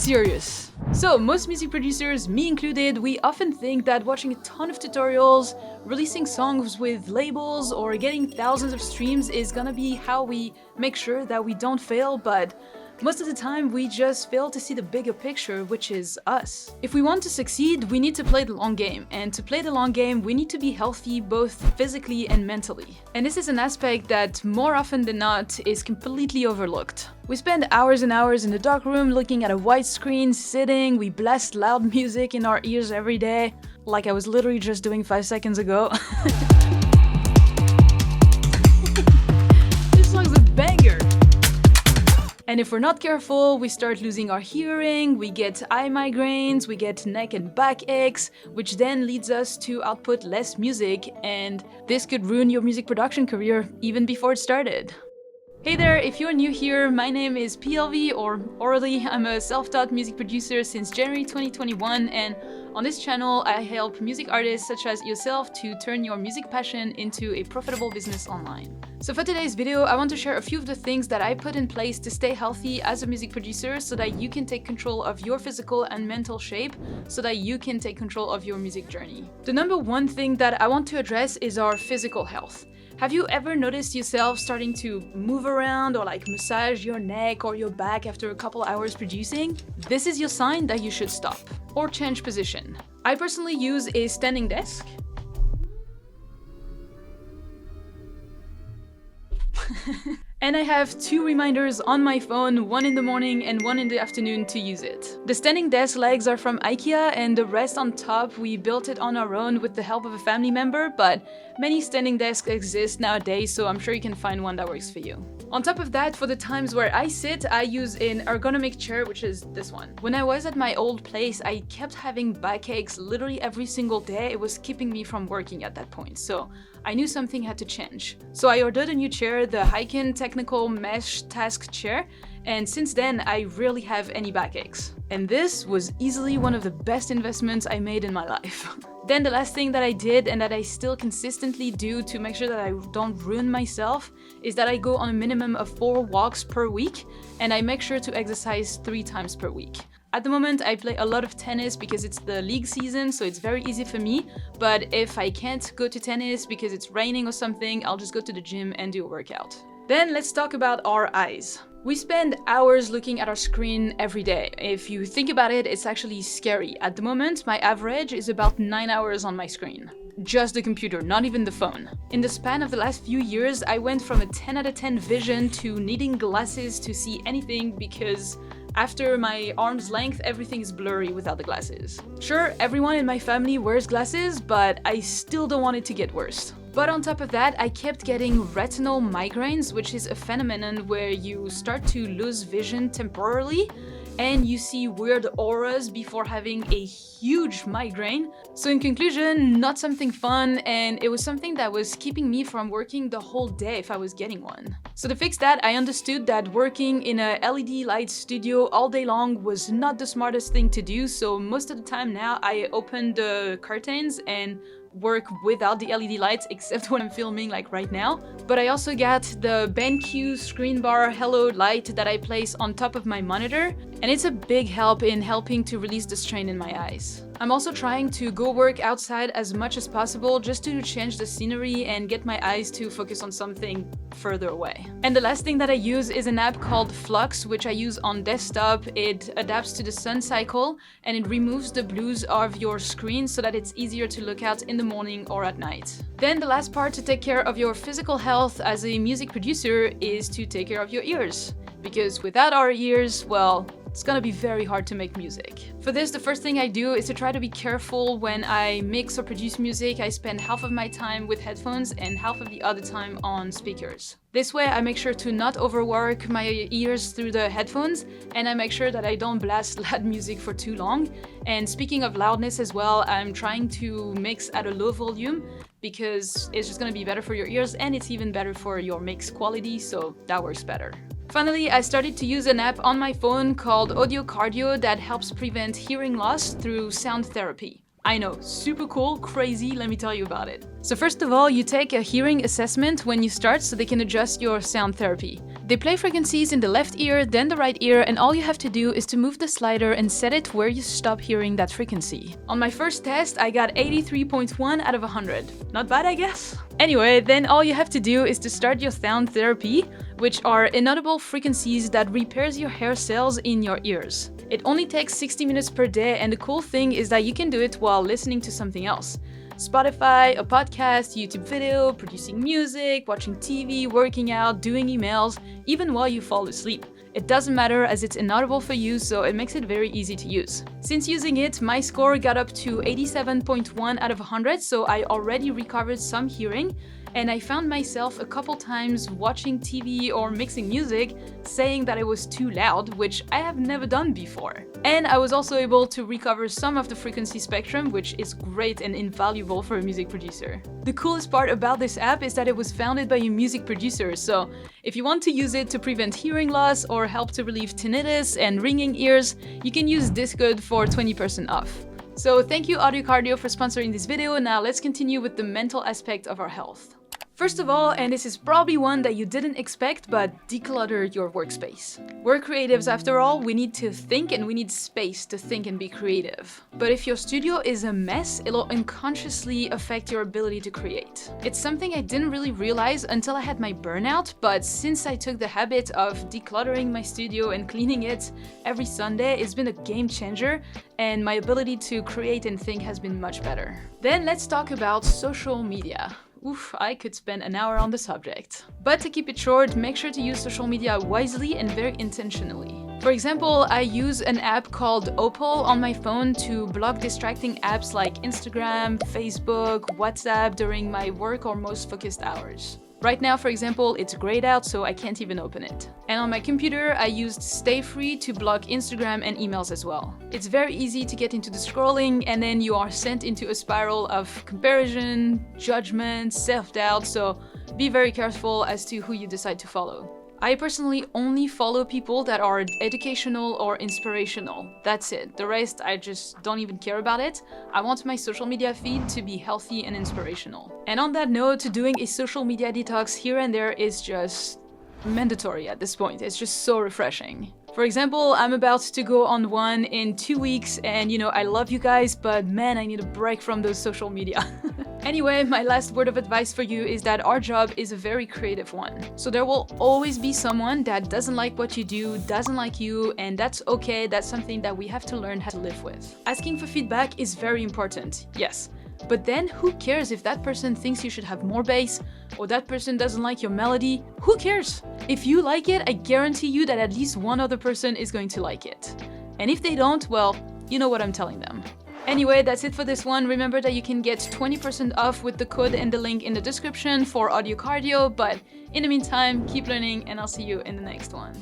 serious. So most music producers, me included, we often think that watching a ton of tutorials, releasing songs with labels, or getting thousands of streams is gonna be how we make sure that we don't fail, but most of the time, we just fail to see the bigger picture, which is us. If we want to succeed, we need to play the long game, and to play the long game, we need to be healthy both physically and mentally. And this is an aspect that more often than not is completely overlooked. We spend hours and hours in the dark room looking at a white screen, sitting, we blast loud music in our ears every day, like I was literally just doing 5 seconds ago. This song's a banger! And if we're not careful, we start losing our hearing, we get eye migraines, we get neck and back aches, which then leads us to output less music, and this could ruin your music production career even before it started. Hey there, if you're new here, my name is PLV or Orly. I'm a self-taught music producer since January 2021, and on this channel I help music artists such as yourself to turn your music passion into a profitable business online. So for today's video, I want to share a few of the things that I put in place to stay healthy as a music producer so that you can take control of your physical and mental shape so that you can take control of your music journey. The number one thing that I want to address is our physical health. Have you ever noticed yourself starting to move around or like massage your neck or your back after a couple hours producing? This is your sign that you should stop or change position. I personally use a standing desk. And I have 2 reminders on my phone, one in the morning and one in the afternoon to use it. The standing desk legs are from IKEA and the rest on top we built it on our own with the help of a family member, but many standing desks exist nowadays, so I'm sure you can find one that works for you. On top of that, for the times where I sit, I use an ergonomic chair, which is this one. When I was at my old place, I kept having backaches literally every single day. It was keeping me from working at that point, so I knew something had to change. So I ordered a new chair, the Hyken Technical Mesh Task Chair, and since then I rarely have any backaches. And this was easily one of the best investments I made in my life. Then the last thing that I did and that I still consistently do to make sure that I don't ruin myself is that I go on a minimum of 4 walks per week and I make sure to exercise 3 times per week. At the moment, I play a lot of tennis because it's the league season, so it's very easy for me. But if I can't go to tennis because it's raining or something, I'll just go to the gym and do a workout. Then let's talk about our eyes. We spend hours looking at our screen every day. If you think about it, it's actually scary. At the moment, my average is about 9 hours on my screen. Just the computer, not even the phone. In the span of the last few years, I went from a 10 out of 10 vision to needing glasses to see anything because after my arm's length, everything is blurry without the glasses. Sure, everyone in my family wears glasses, but I still don't want it to get worse. But on top of that, I kept getting retinal migraines, which is a phenomenon where you start to lose vision temporarily and you see weird auras before having a huge migraine. So in conclusion, not something fun, and it was something that was keeping me from working the whole day if I was getting one. So to fix that, I understood that working in a LED light studio all day long was not the smartest thing to do, so most of the time now I open the curtains and work without the LED lights, except when I'm filming like right now. But I also got the BenQ screen bar Hello light that I place on top of my monitor, and it's a big help in helping to release the strain in my eyes. I'm also trying to go work outside as much as possible just to change the scenery and get my eyes to focus on something further away. And the last thing that I use is an app called Flux, which I use on desktop. It adapts to the sun cycle and it removes the blues of your screen so that it's easier to look at in the morning or at night. Then the last part to take care of your physical health as a music producer is to take care of your ears. Because without our ears, well, it's gonna be very hard to make music. For this, the first thing I do is to try to be careful when I mix or produce music. I spend half of my time with headphones and half of the other time on speakers. This way I make sure to not overwork my ears through the headphones, and I make sure that I don't blast loud music for too long. And speaking of loudness as well, I'm trying to mix at a low volume because it's just gonna be better for your ears and it's even better for your mix quality, so that works better. Finally, I started to use an app on my phone called Audio Cardio that helps prevent hearing loss through sound therapy. I know, super cool, crazy, let me tell you about it. So first of all, you take a hearing assessment when you start so they can adjust your sound therapy. They play frequencies in the left ear, then the right ear, and all you have to do is to move the slider and set it where you stop hearing that frequency. On my first test, I got 83.1 out of 100. Not bad, I guess? Anyway, then all you have to do is to start your sound therapy, which are inaudible frequencies that repairs your hair cells in your ears. It only takes 60 minutes per day, and the cool thing is that you can do it while listening to something else. Spotify, a podcast, YouTube video, producing music, watching TV, working out, doing emails, even while you fall asleep. It doesn't matter as it's inaudible for you, so it makes it very easy to use. Since using it, my score got up to 87.1 out of 100, so I already recovered some hearing, and I found myself a couple times watching TV or mixing music saying that it was too loud, which I have never done before. And I was also able to recover some of the frequency spectrum, which is great and invaluable for a music producer. The coolest part about this app is that it was founded by a music producer, so if you want to use it to prevent hearing loss or help to relieve tinnitus and ringing ears, you can use this code for 20% off. So thank you Audio Cardio for sponsoring this video. Now let's continue with the mental aspect of our health. First of all, and this is probably one that you didn't expect, but declutter your workspace. We're creatives after all, we need to think and we need space to think and be creative. But if your studio is a mess, it'll unconsciously affect your ability to create. It's something I didn't really realize until I had my burnout, but since I took the habit of decluttering my studio and cleaning it every Sunday, it's been a game changer, and my ability to create and think has been much better. Then let's talk about social media. Oof, I could spend an hour on the subject. But to keep it short, make sure to use social media wisely and very intentionally. For example, I use an app called Opal on my phone to block distracting apps like Instagram, Facebook, WhatsApp during my work or most focused hours. Right now, for example, it's grayed out, so I can't even open it. And on my computer, I used Stay Free to block Instagram and emails as well. It's very easy to get into the scrolling, and then you are sent into a spiral of comparison, judgment, self-doubt, so be very careful as to who you decide to follow. I personally only follow people that are educational or inspirational. That's it. The rest, I just don't even care about it. I want my social media feed to be healthy and inspirational. And on that note, doing a social media detox here and there is just mandatory at this point. It's just so refreshing. For example, I'm about to go on one in 2 weeks, and I love you guys, but man, I need a break from those social media. Anyway, my last word of advice for you is that our job is a very creative one. So there will always be someone that doesn't like what you do, doesn't like you, and that's okay. That's something that we have to learn how to live with. Asking for feedback is very important, yes. But then who cares if that person thinks you should have more bass, or that person doesn't like your melody? Who cares? If you like it, I guarantee you that at least one other person is going to like it. And if they don't, well, you know what I'm telling them. Anyway, that's it for this one. Remember that you can get 20% off with the code and the link in the description for Audio Cardio, but in the meantime, keep learning and I'll see you in the next one.